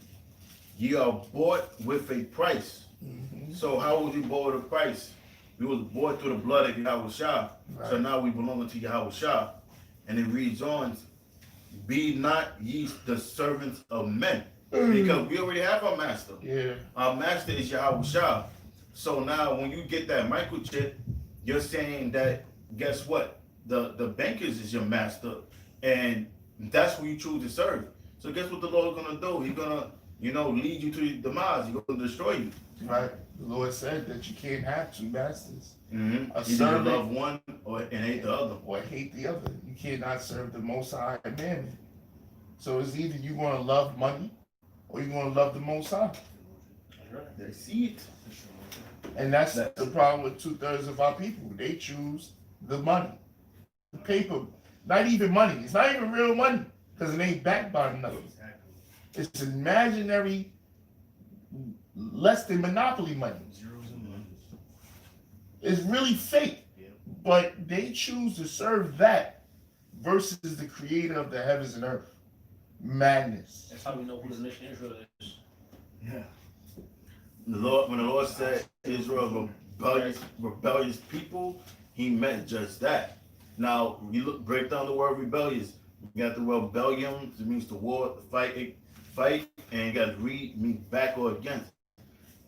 Ye are bought with a price. Mm-hmm. So how was you bought with a price? We was bought through the blood of Yahweh Shah. So Right. now we belong to Yahweh Shah. And it reads on, be not ye the servants of men. Because we already have our master. Yeah. Our master is Yahweh Shah. So now when you get that microchip, you're saying that, guess what? The bankers is your master. And that's who you choose to serve. So guess what the Lord's gonna do? He's gonna, you know, lead you to your demise. He's gonna destroy you. Right. The Lord said that you can't have two masters. Mm-hmm. A Either you servant love one and hate the other. or hate the other. You cannot serve the Most High and Mammon. So it's either you want to love money or you want to love the Most High. They see it. And that's the problem with 2/3 of our people. They choose the money, the paper, not even money. It's not even real money because it ain't backed by nothing. It's imaginary, less than monopoly money. It's really fake, but they choose to serve that versus the creator of the heavens and earth. Madness. That's how we know who the nation Israel is. Yeah. The Lord, when the Lord said Israel rebellious people, he meant just that. Now you break down the word rebellious. You got the word rebellion, it means to war, fight, and you got to read means back or against.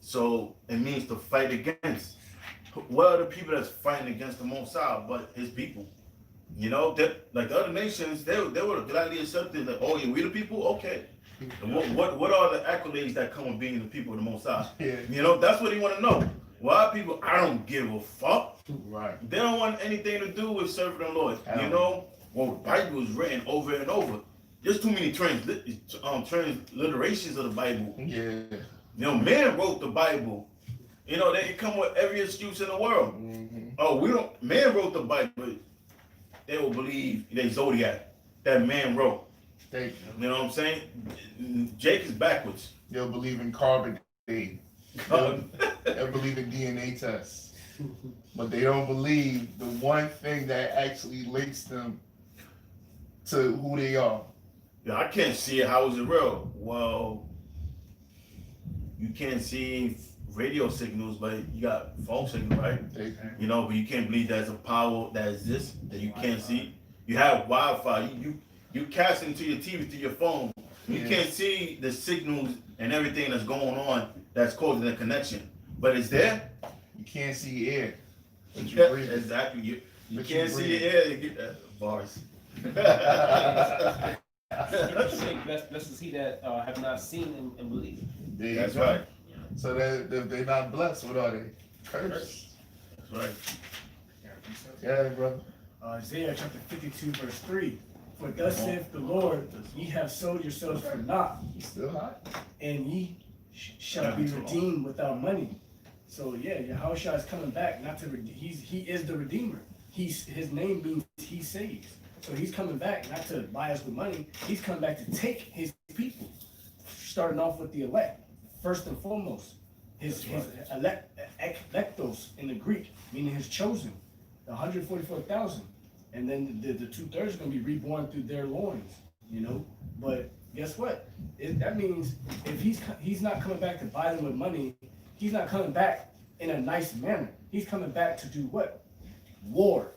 So it means to fight against. What are the people that's fighting against the Most High but his people? You know, that like the other nations, they would have gladly accepted that. Oh, yeah, we the people, okay. And what are the accolades that come with being the people of the Most High? Yeah. You know, that's what he want to know. Why people? I don't give a fuck. Right. They don't want anything to do with serving the Lord. You know, well, the Bible is written over and over. There's too many transliterations of the Bible. Yeah. You know, man wrote the Bible. You know, they can come with every excuse in the world. Mm-hmm. Oh, we don't. Man wrote the Bible. They will believe they Zodiac that man wrote. Thank you. You know what I'm saying? Jake is backwards. They'll believe in carbon dating. They'll believe in DNA tests. But they don't believe the one thing that actually links them to who they are. Yeah, I can't see it. How is it real? Well, you can't see radio signals, but you got phone signals, right? You know, but you can't believe there's a power that exists that you can't see. You have Wi-Fi. You cast into your TV through your phone. You Yeah. can't see the signals and everything that's going on that's causing a connection, but it's there. You can't see air. But you Yeah, breathe. exactly. You But can't you see breathe. the air. You get bars. Let's see that have not seen and believe. There you That's go. right. So they're not blessed. What are they? Cursed. That's right. Yeah, brother. Isaiah chapter 52, verse 3. For thus saith the Lord, ye have sold yourselves for naught, You still hot? and ye shall be redeemed without money. So yeah, Yahushua is coming back, not to he is the Redeemer. His name means he saves. So he's coming back not to buy us with money. He's coming back to take his people, starting off with the elect. First and foremost, his electos in the Greek, meaning his chosen, the 144,000. And then the 2/3 is going to be reborn through their loins, you know. But guess what? That means if he's not coming back to buy them with money, he's not coming back in a nice manner. He's coming back to do what? War.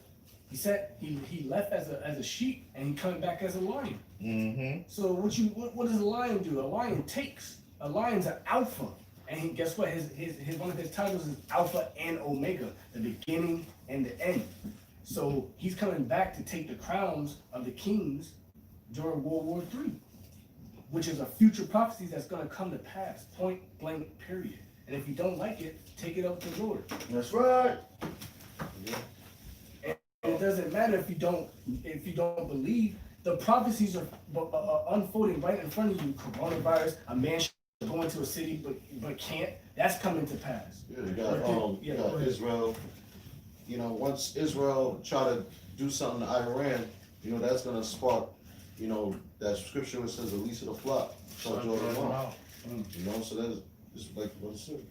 He said he left as a sheep and he's coming back as a lion. Mm-hmm. So what does a lion do? A lion takes. A lion's an alpha. And guess what? His one of his titles is Alpha and Omega, the beginning and the end. So he's coming back to take the crowns of the kings during World War III, which is a future prophecy that's going to come to pass, point blank, period. And if you don't like it, take it up to the Lord. That's right. And it doesn't matter if you don't believe. The prophecies are unfolding right in front of you. Coronavirus, a man should go into a city but can't. That's coming to pass. Yeah, you got Israel. You know, once Israel try to do something to Iran, you know, that's gonna spark, you know, that scripture that says the least of the flock shall join them on. You know, so that's just like what it said.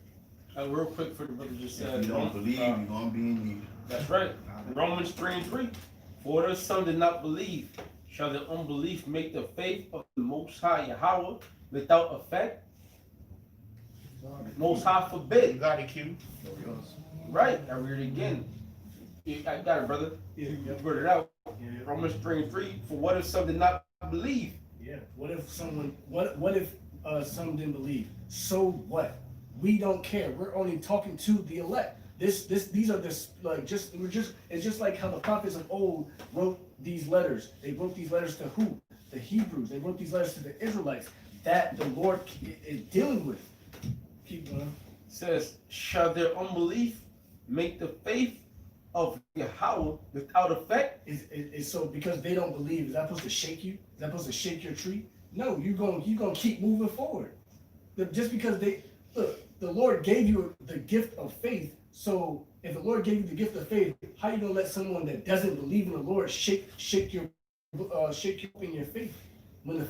Real quick for the brother just If said. you don't believe, you're gonna be in need. That's right. Romans 3:3. For the Son did not believe, shall the unbelief make the faith of the Most High Yahweh without effect? Most High You forbid. got it, Q. Right. I read it again. I got it, brother. You brought it out. Romans 3:3. For what if some did not believe? Yeah. What if some didn't believe? So what? We don't care. We're only talking to the elect. These are it's just like how the prophets of old wrote these letters. They wrote these letters to who? The Hebrews. They wrote these letters to the Israelites that the Lord is dealing with. Keep going. It says, shall their unbelief make the faith of Yahweh without effect? Is so because they don't believe, is that supposed to shake you? Is that supposed to shake your tree? No, you're gonna keep moving forward. Just because the Lord gave you the gift of faith. So if the Lord gave you the gift of faith, how you gonna let someone that doesn't believe in the Lord shake you in your faith when the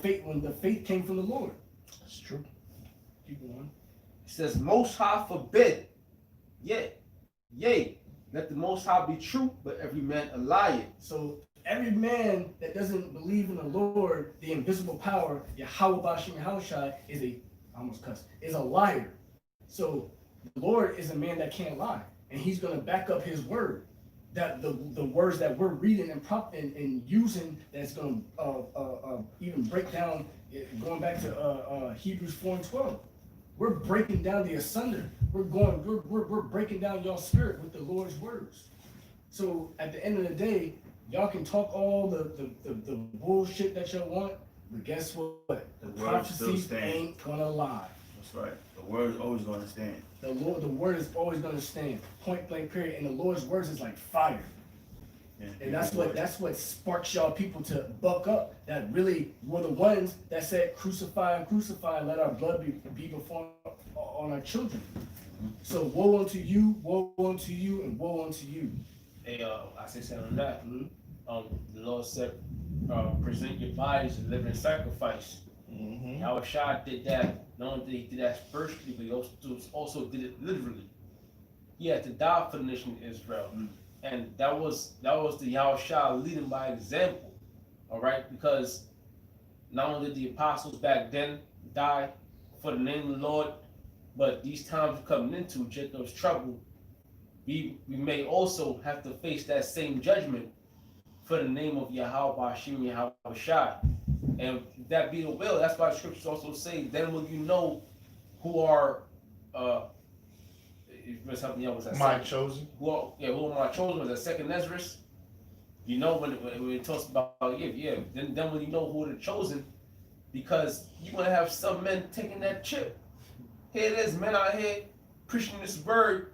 faith came from the Lord? That's true. Keep going. It says, Most High forbid. Yea, let the Most High be true, but every man a liar. So every man that doesn't believe in the Lord, the invisible power, Yahweh Bashim Yahushai, is a liar. So the Lord is a man that can't lie, and he's going to back up his word. That the words that we're reading and using, that's going to even break down, going back to Hebrews 4:12. We're breaking down the asunder. We're breaking down your spirit with the Lord's words. So at the end of the day, y'all can talk all the bullshit that y'all want, but guess what? The word still prophecy stands. ain't gonna lie. That's right. The word is always going to stand. The word is always gonna stand. Point blank period. And the Lord's words is like fire. Yeah. And that's what sparks y'all people to buck up. That really were the ones that said, crucify, crucify, let our blood be before on our children. So woe unto you, and woe unto you. Hey, I say something on that. Mhm. The Lord said, present your bodies a living sacrifice. Mm-hmm. Yahweh Shai did that. Not only did he do that spiritually, but he also did it literally. He had to die for the nation of Israel. And that was the Yahweh Shai leading by example. All right? Because not only did the apostles back then die for the name of the Lord, but these times we're coming into, Jacob's trouble, we may also have to face that same judgment for the name of Yahweh Hashem Yahweh Shai. And if that be the will, that's why the scriptures also say, then will you know who are something else was that My second? chosen. Who are my chosen was that second Ezra? You know when it talks about then when you know who are the chosen, because you're gonna have some men taking that chip. Here it is, men out here preaching this word,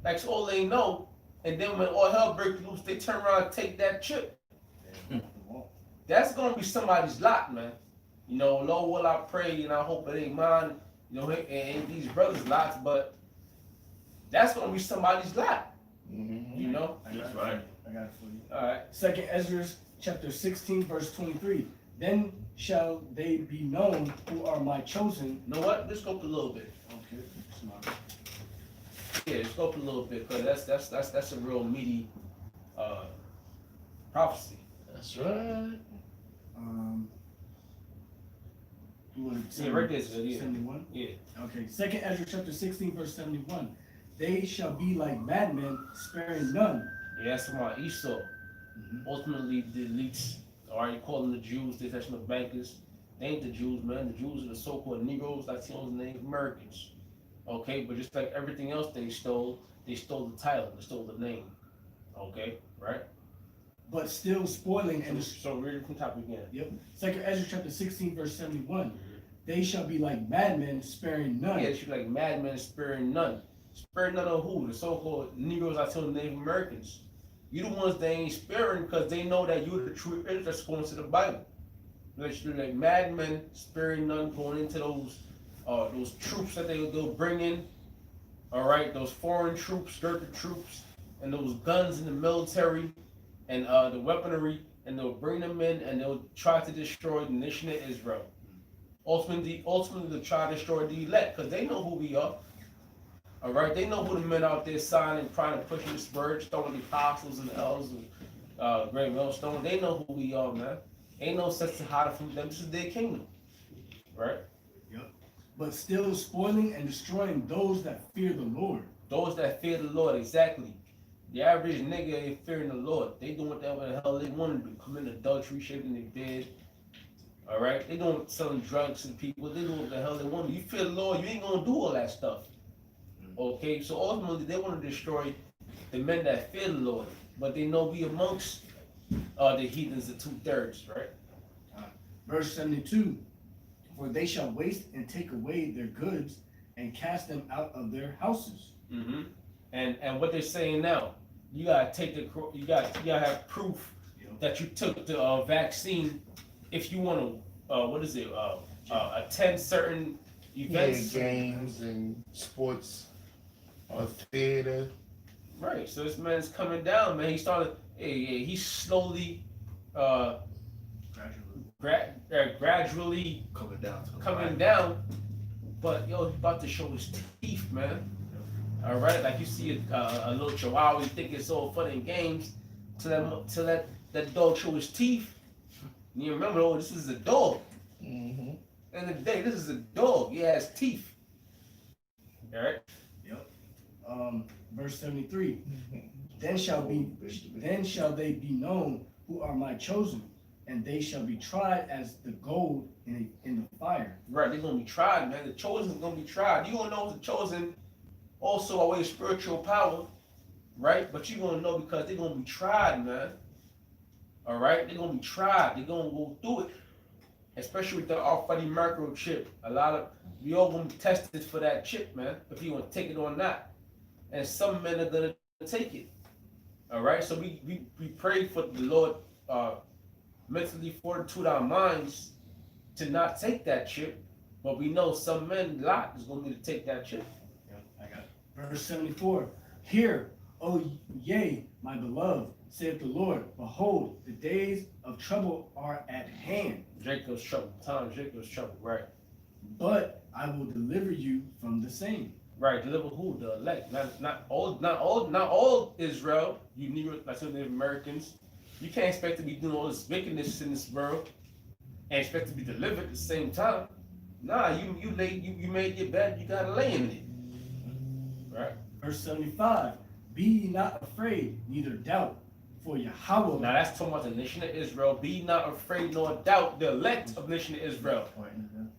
that's all they know, and then when all hell breaks loose, they turn around and take that chip. That's gonna be somebody's lot, man. You know, Lord, will I pray, and I hope it ain't mine, you know, and these brothers' lots, but that's gonna be somebody's lot, Mm-hmm. you know. That's right. I got it for you. All right. Second Ezra chapter 16, verse 23. Then shall they be known who are my chosen. You know what? Let's go up a little bit. Okay. Smart. Yeah, let's go up a little bit, because that's a real meaty prophecy. That's right. You want to Yeah, right there, so, yeah. 71? Yeah. Okay. Second Ezra chapter 16, verse 71. They shall be like madmen, sparing none. Yeah, that's about Esau. Ultimately, the elites, or you call them the Jews, the national bankers. They ain't the Jews, man. The Jews are the so-called Negroes, Latinos, and Native Americans. Okay, but just like everything else they stole the title, they stole the name. Okay, right? But still spoiling and So read it from top again. Yep. Second Ezra chapter 16, verse 71. They shall be like madmen, sparing none. Yeah, they should be like madmen sparing none. Sparing none of who? The so-called Negroes, Latinos, Native Americans. You the ones they ain't sparing because they know that you're the true Israelites according to the Bible. They should be like madmen sparing none, going into those troops that they'll bring in. All right, those foreign troops, skirted troops, and those guns in the military, and the weaponry, and they'll bring them in and they'll try to destroy the nation of Israel. Ultimately they'll try to destroy the elect because they know who we are. All right, they know who the men out there signing, trying to push this word, throwing the apostles and the elders and great millstone. They know who we are, man. Ain't no sense to hide from them. This is their kingdom, right? But still spoiling and destroying those that fear the Lord. Those that fear the Lord, exactly. The average nigga ain't fearing the Lord. They doing whatever the hell they want to do. Commit adultery, shaving their beard. All right, they doing selling drugs to people. They doing what the hell they want to do. You fear the Lord, you ain't gonna do all that stuff. Okay, so ultimately they want to destroy the men that fear the Lord, but they know we amongst the heathens, the 2/3, right? Verse 72. For they shall waste and take away their goods and cast them out of their houses. Mm-hmm. And what they're saying now, you gotta take you gotta have proof that you took the vaccine if you want to attend certain events, games and sports, theater. right? So this man's coming down, man. He's slowly gradually Coming down. down, but yo, he's about to show his teeth, man. All right, like you see a little chihuahua, you think it's all fun and games, till that dog show his teeth. And you remember, oh, this is a dog. Mm-hmm. End of the day, this is a dog. He has teeth. All right. Verse 73. Then shall they be known who are my chosen, and they shall be tried as the gold in the fire. Right, they're gonna be tried, man. The chosen is gonna be tried. You gonna know the chosen also a way of spiritual power, right? But you gonna know because they're gonna be tried, man. All right, they're gonna be tried. They're gonna go through it, especially with the alpha micro chip. We all gonna be tested for that chip, man. If you want to take it or not, and some men are gonna take it. All right, so we pray for the Lord mentally fortitude our minds to not take that chip, but we know some men, Lot, is gonna need to take that chip. I got it. Verse 74. Hear, O yea, my beloved, saith the Lord, behold, the days of trouble are at hand, Jacob's trouble, time of Jacob's trouble, right? but I will deliver you from the same. Right, deliver who? The elect, not all Israel. You Negro, like some Native Americans, you can't expect to be doing all this wickedness in this world and expect to be delivered at the same time. Nah, you made your bed, you gotta lay in it. Right? Verse 75. Be ye not afraid, neither doubt, for Yahweh. Now that's talking about the nation of Israel. Be not afraid nor doubt, the elect of the nation of Israel.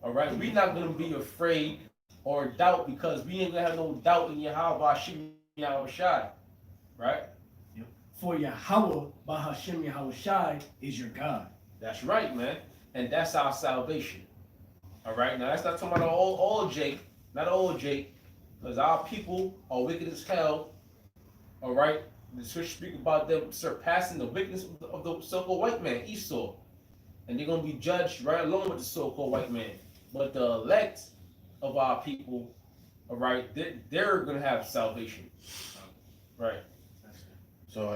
All right, we're not gonna be afraid or doubt because we ain't gonna have no doubt in Yahweh Yahweh Shai. Right? For Yahweh, Bahashem Yahweh Shai, is your God. That's right, man. And that's our salvation. All right. Now that's not talking about old Jake, not old Jake, because our people are wicked as hell. All right. The scripture speak about them surpassing the wickedness of the so-called white man, Esau, and they're gonna be judged right along with the so-called white man. But the elect of our people, all right, they're gonna have salvation. Right. So,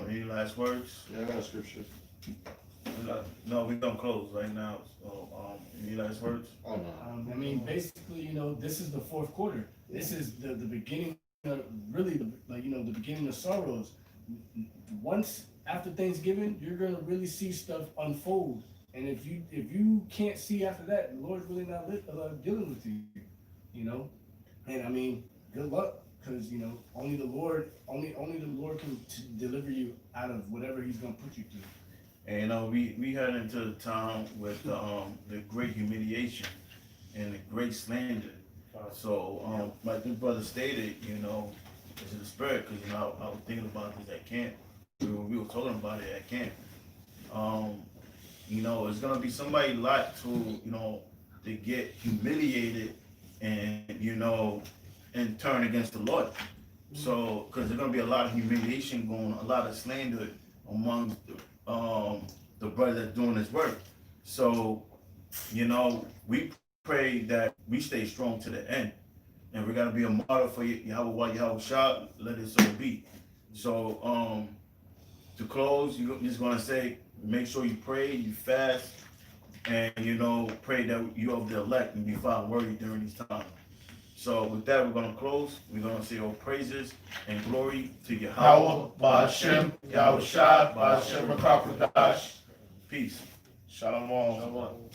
any last words? Yeah, I got a scripture. No, we don't close right now. So, any last words? Oh no. I mean, basically, this is the fourth quarter. This is the beginning of really the beginning of sorrows. Once after Thanksgiving, you're gonna really see stuff unfold. And if you can't see after that, the Lord's really not dealing with you. And I mean, good luck, because only the Lord can deliver you out of whatever He's gonna put you through. And we head into the time with the great humiliation and the great slander. So like the brother stated, it's in the spirit, because I was thinking about this at camp. We were talking about it at camp. It's gonna be somebody like to get humiliated and and turn against the Lord. So because there's gonna be a lot of humiliation going, a lot of slander among the brother that's doing his work. So we pray that we stay strong to the end, and we're gonna be a model for Yahweh Shah. Let it so be. So to close, you're just gonna say, make sure you pray, you fast, and pray that you of the elect and be found worthy during these times. So with that, we're gonna close. We're gonna say all praises and glory to Yahweh, Ba'ashem, Yahweh Shai, Ba'ashem Rakakadash. Peace. Shalom. Shalom.